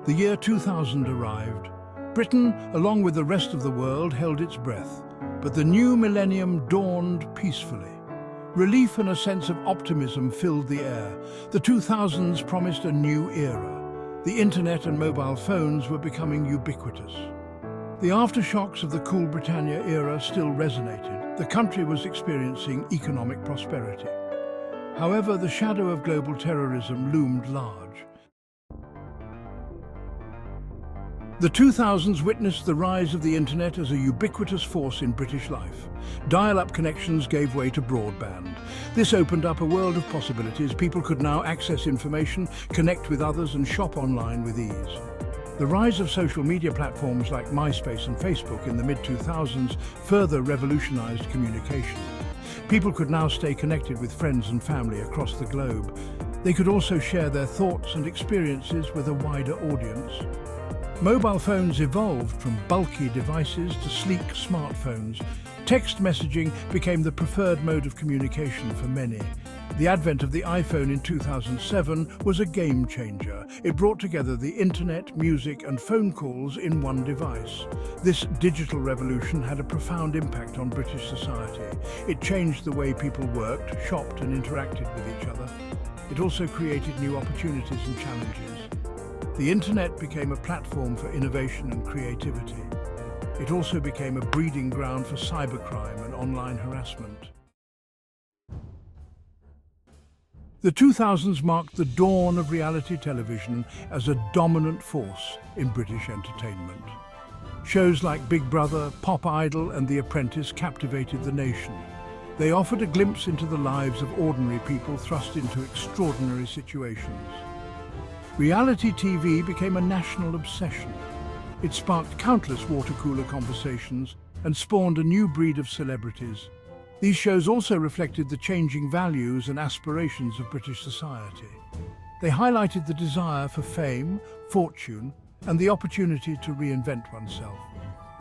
The year 2000 arrived. Britain, along with the rest of the world, held its breath. But the new millennium dawned peacefully. Relief and a sense of optimism filled the air. The 2000s promised a new era. The internet and mobile phones were becoming ubiquitous. The aftershocks of the cool Britannia era still resonated. The country was experiencing economic prosperity. However, the shadow of global terrorism loomed large. The 2000s witnessed the rise of the internet as a ubiquitous force in British life. Dial-up connections gave way to broadband. This opened up a world of possibilities. People could now access information, connect with others, and shop online with ease. The rise of social media platforms like MySpace and Facebook in the mid-2000s further revolutionized communication. People could now stay connected with friends and family across the globe. They could also share their thoughts and experiences with a wider audience. Mobile phones evolved from bulky devices to sleek smartphones. Text messaging became the preferred mode of communication for many. The advent of the iPhone in 2007 was a game changer. It brought together the internet, music, and phone calls in one device. This digital revolution had a profound impact on British society. It changed the way people worked, shopped, and interacted with each other. It also created new opportunities and challenges. The internet became a platform for innovation and creativity. It also became a breeding ground for cybercrime and online harassment. The 2000s marked the dawn of reality television as a dominant force in British entertainment. Shows like Big Brother, Pop Idol, and The Apprentice captivated the nation. They offered a glimpse into the lives of ordinary people thrust into extraordinary situations. Reality TV became a national obsession. It sparked countless water-cooler conversations and spawned a new breed of celebrities. These shows also reflected the changing values and aspirations of British society. They highlighted the desire for fame, fortune, and the opportunity to reinvent oneself.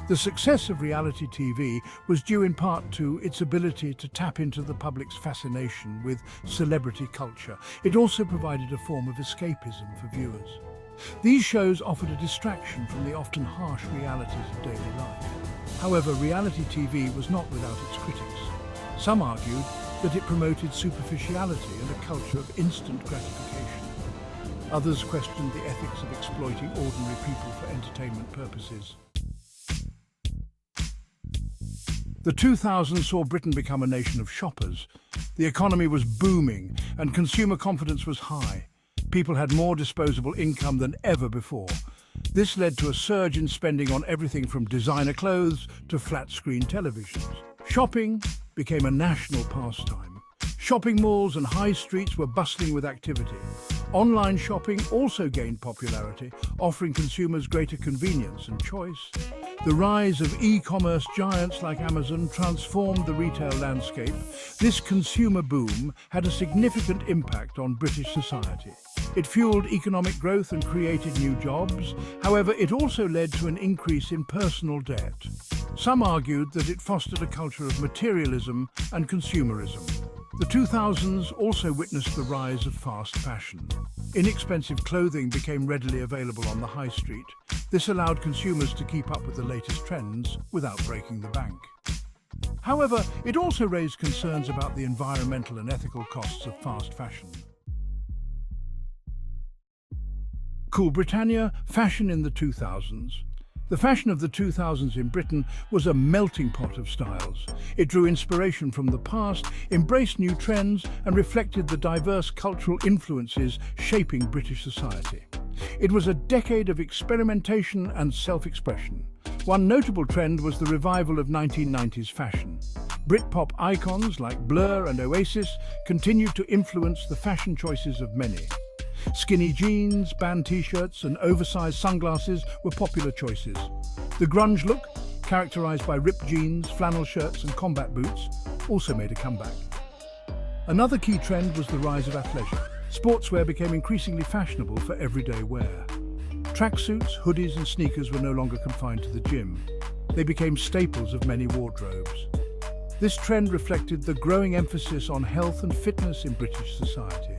The success of reality TV was due in part to its ability to tap into the public's fascination with celebrity culture. It also provided a form of escapism for viewers. These shows offered a distraction from the often harsh realities of daily life. However, reality TV was not without its critics. Some argued that it promoted superficiality and a culture of instant gratification. Others questioned the ethics of exploiting ordinary people for entertainment purposes. The 2000s saw Britain become a nation of shoppers. The economy was booming and consumer confidence was high. People had more disposable income than ever before. This led to a surge in spending on everything from designer clothes to flat-screen televisions. Shopping became a national pastime. Shopping malls and high streets were bustling with activity. Online shopping also gained popularity, offering consumers greater convenience and choice. The rise of e-commerce giants like Amazon transformed the retail landscape. This consumer boom had a significant impact on British society. It fueled economic growth and created new jobs. However, it also led to an increase in personal debt. Some argued that it fostered a culture of materialism and consumerism. The 2000s also witnessed the rise of fast fashion. Inexpensive clothing became readily available on the high street. This allowed consumers to keep up with the latest trends without breaking the bank. However, it also raised concerns about the environmental and ethical costs of fast fashion. Cool Britannia, fashion in the 2000s. The fashion of the 2000s in Britain was a melting pot of styles. It drew inspiration from the past, embraced new trends, and reflected the diverse cultural influences shaping British society. It was a decade of experimentation and self-expression. One notable trend was the revival of 1990s fashion. Britpop icons like Blur and Oasis continued to influence the fashion choices of many. Skinny jeans, band t-shirts, and oversized sunglasses were popular choices. The grunge look, characterized by ripped jeans, flannel shirts, and combat boots, also made a comeback. Another key trend was the rise of athleisure. Sportswear became increasingly fashionable for everyday wear. Tracksuits, hoodies, and sneakers were no longer confined to the gym. They became staples of many wardrobes. This trend reflected the growing emphasis on health and fitness in British society.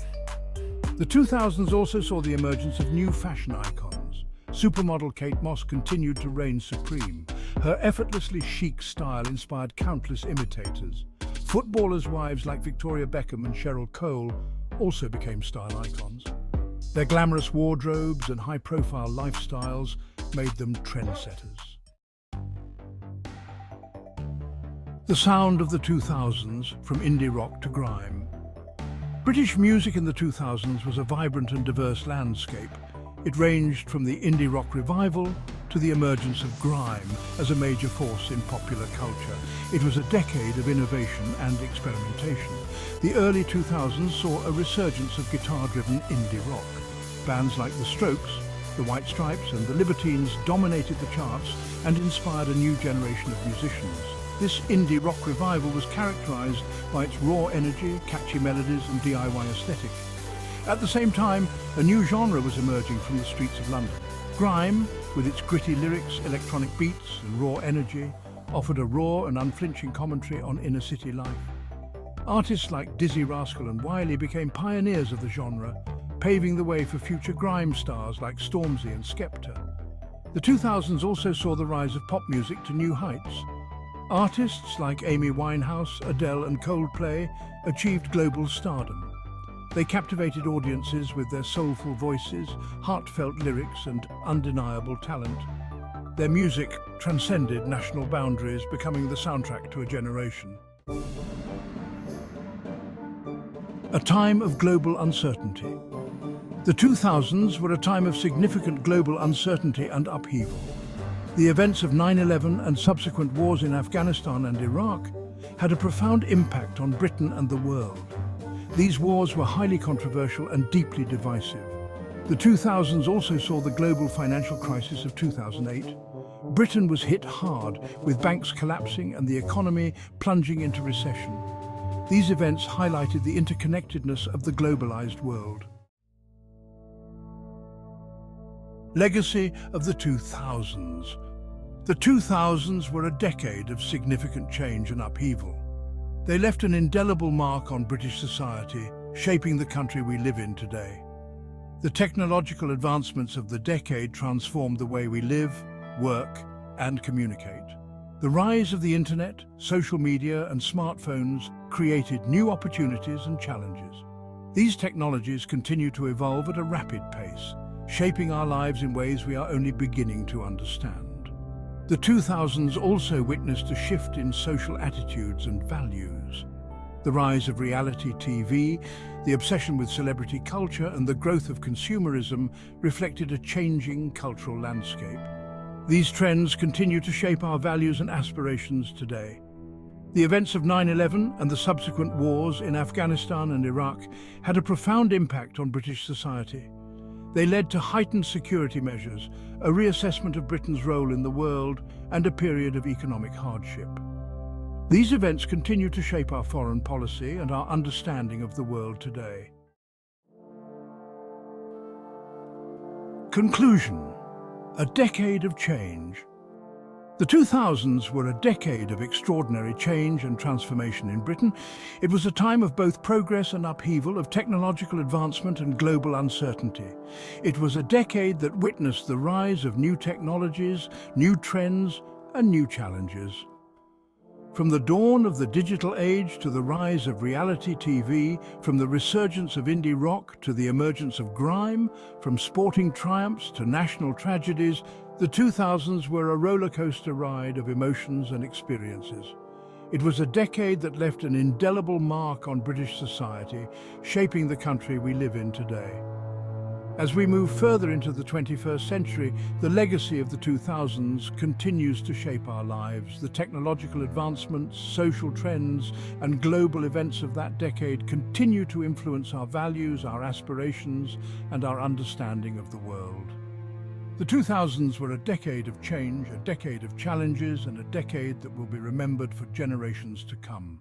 The 2000s also saw the emergence of new fashion icons. supermodel Kate Moss continued to reign supreme. Her effortlessly chic style inspired countless imitators. Footballers' wives like Victoria Beckham and Cheryl Cole also became style icons. Their glamorous wardrobes and high-profile lifestyles made them trendsetters. The sound of the 2000s, from indie rock to grime. British music in the 2000s was a vibrant and diverse landscape. It ranged from the indie rock revival to the emergence of grime as a major force in popular culture. It was a decade of innovation and experimentation. The early 2000s saw a resurgence of guitar-driven indie rock. Bands like The Strokes, The White Stripes and The Libertines dominated the charts and inspired a new generation of musicians. This indie rock revival was characterized by its raw energy, catchy melodies and DIY aesthetic. At the same time, a new genre was emerging from the streets of London. Grime, with its gritty lyrics, electronic beats and raw energy, offered a raw and unflinching commentary on inner-city life. Artists like Dizzy Rascal and Wiley became pioneers of the genre, paving the way for future grime stars like Stormzy and Skepta. The 2000s also saw the rise of pop music to new heights. Artists like Amy Winehouse, Adele and Coldplay achieved global stardom. They captivated audiences with their soulful voices, heartfelt lyrics and undeniable talent. Their music transcended national boundaries, becoming the soundtrack to a generation. A time of global uncertainty. The 2000s were a time of significant global uncertainty and upheaval. The events of 9/11 and subsequent wars in Afghanistan and Iraq had a profound impact on Britain and the world. These wars were highly controversial and deeply divisive. The 2000s also saw the global financial crisis of 2008. Britain was hit hard, with banks collapsing and the economy plunging into recession. These events highlighted the interconnectedness of the globalized world. Legacy of the 2000s. The 2000s were a decade of significant change and upheaval. They left an indelible mark on British society, shaping the country we live in today. The technological advancements of the decade transformed the way we live, work, and communicate. The rise of the internet, social media, and smartphones created new opportunities and challenges. These technologies continue to evolve at a rapid pace, shaping our lives in ways we are only beginning to understand. The 2000s also witnessed a shift in social attitudes and values. The rise of reality TV, the obsession with celebrity culture, and the growth of consumerism reflected a changing cultural landscape. These trends continue to shape our values and aspirations today. The events of 9/11 and the subsequent wars in Afghanistan and Iraq had a profound impact on British society. They led to heightened security measures, a reassessment of Britain's role in the world, and a period of economic hardship. These events continue to shape our foreign policy and our understanding of the world today. Conclusion: a decade of change. The 2000s were a decade of extraordinary change and transformation in Britain. It was a time of both progress and upheaval, of technological advancement and global uncertainty. It was a decade that witnessed the rise of new technologies, new trends, and new challenges. From the dawn of the digital age to the rise of reality TV, from the resurgence of indie rock to the emergence of grime, from sporting triumphs to national tragedies, the 2000s were a roller coaster ride of emotions and experiences. It was a decade that left an indelible mark on British society, shaping the country we live in today. As we move further into the 21st century, the legacy of the 2000s continues to shape our lives. The technological advancements, social trends, and global events of that decade continue to influence our values, our aspirations, and our understanding of the world. The 2000s were a decade of change, a decade of challenges, and a decade that will be remembered for generations to come.